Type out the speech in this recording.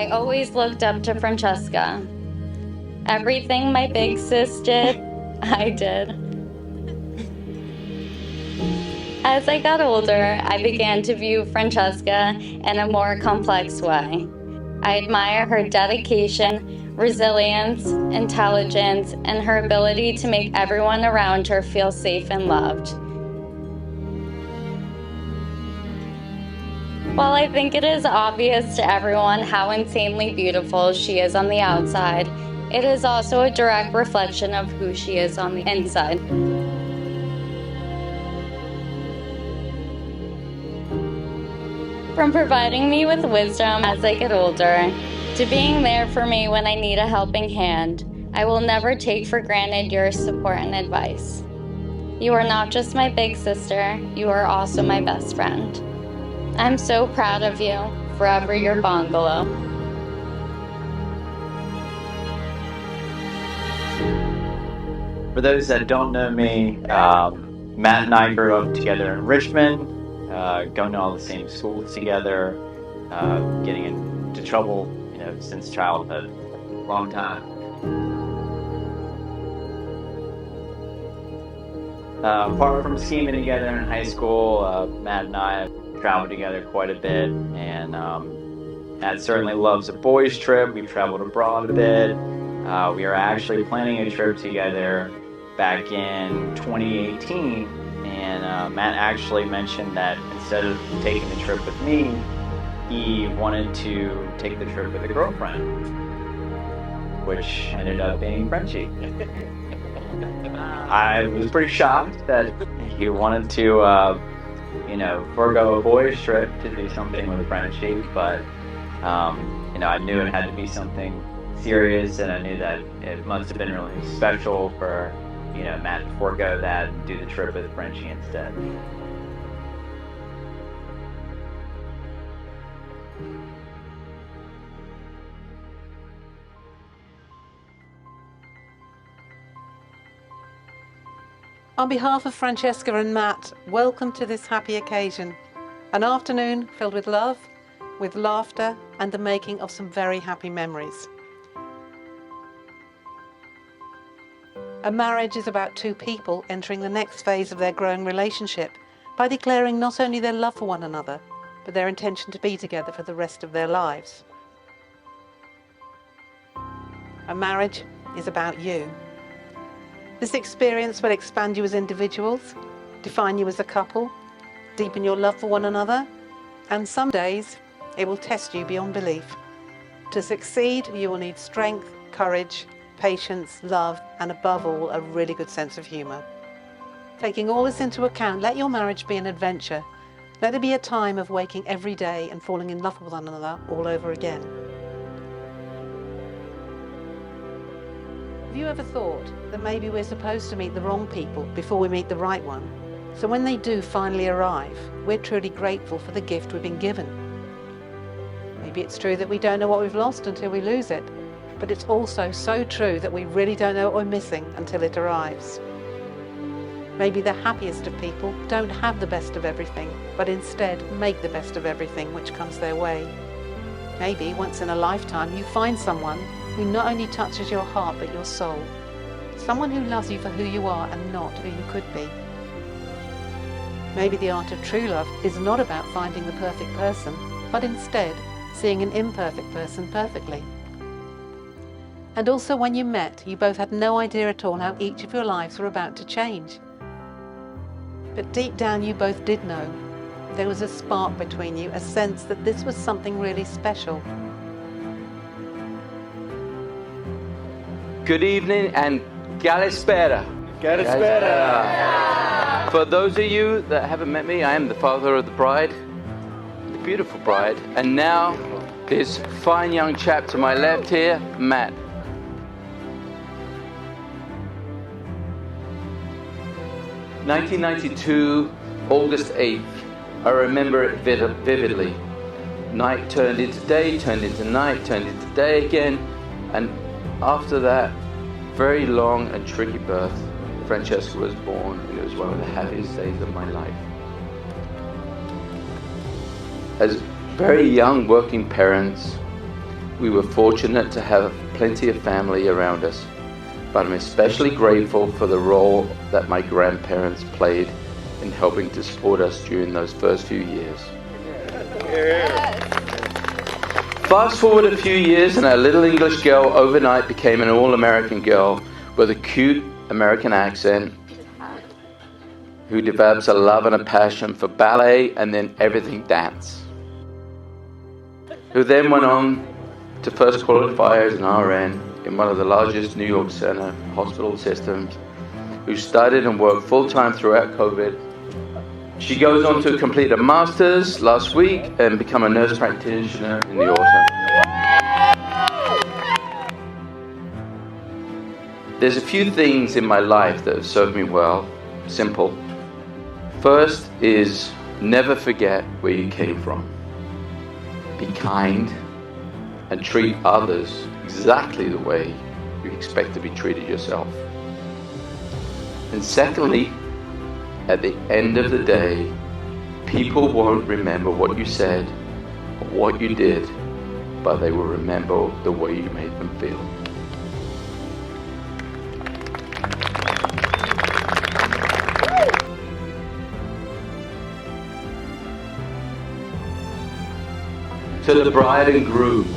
I always looked up to Francesca. Everything my big sis did, I did. As I got older, I began to view Francesca in a more complex way. I admire her dedication, resilience, intelligence, and her ability to make everyone around her feel safe and loved. While I think it is obvious to everyone how insanely beautiful she is on the outside, it is also a direct reflection of who she is on the inside. From providing me with wisdom as I get older, to being there for me when I need a helping hand, I will never take for granted your support and advice. You are not just my big sister, you are also my best friend. I'm so proud of you, forever your bungalow. For those that don't know me, Matt and I grew up together in Richmond, going to all the same schools together, getting into trouble, since childhood, long time. Apart from scheming together in high school, Matt and I traveled together quite a bit, and Matt certainly loves a boys' trip. We've traveled abroad a bit. We are actually planning a trip together back in 2018, and Matt actually mentioned that instead of taking the trip with me, he wanted to take the trip with a girlfriend, which ended up being Frenchie. I was pretty shocked that he wanted to, forego a boys' trip to do something with Frenchie, but, I knew it had to be something serious, and I knew that it must have been really special for, Matt to forego that and do the trip with Frenchie instead. On behalf of Francesca and Matt, welcome to this happy occasion. An afternoon filled with love, with laughter, and the making of some very happy memories. A marriage is about two people entering the next phase of their growing relationship by declaring not only their love for one another, but their intention to be together for the rest of their lives. A marriage is about you. This experience will expand you as individuals, define you as a couple, deepen your love for one another, and some days it will test you beyond belief. To succeed, you will need strength, courage, patience, love, and above all, a really good sense of humour. Taking all this into account, let your marriage be an adventure. Let it be a time of waking every day and falling in love with one another all over again. Have you ever thought that maybe we're supposed to meet the wrong people before we meet the right one? So when they do finally arrive, we're truly grateful for the gift we've been given. Maybe it's true that we don't know what we've lost until we lose it, but it's also so true that we really don't know what we're missing until it arrives. Maybe the happiest of people don't have the best of everything, but instead make the best of everything which comes their way. Maybe once in a lifetime you find someone who not only touches your heart but your soul. Someone who loves you for who you are and not who you could be. Maybe the art of true love is not about finding the perfect person, but instead seeing an imperfect person perfectly. And also when you met, you both had no idea at all how each of your lives were about to change. But deep down you both did know. There was a spark between you, a sense that this was something really special. Good evening and Kalispera. Kalispera. For those of you that haven't met me, I am the father of the bride, the beautiful bride, and now this fine young chap to my left here, Matt. (1992, August 8th. I remember it vividly. Night turned into day, turned into night, turned into day again, and after that very long and tricky birth, Francesca was born, and it was one of the happiest days of my life. As very young working parents, we were fortunate to have plenty of family around us, but I'm especially grateful for the role that my grandparents played in helping to support us during those first few years. Fast forward a few years and our little English girl overnight became an all-American girl with a cute American accent who develops a love and a passion for ballet and then everything dance. Who then went on to first qualify as an RN in one of the largest New York Center hospital systems, who studied and worked full-time throughout COVID. She goes on to complete a master's last week and become a nurse practitioner in the autumn. There's a few things in my life that have served me well. Simple. First is never forget where you came from. Be kind and treat others exactly the way you expect to be treated yourself. And secondly, at the end of the day, people won't remember what you said or what you did, but they will remember the way you made them feel. To the bride and groom,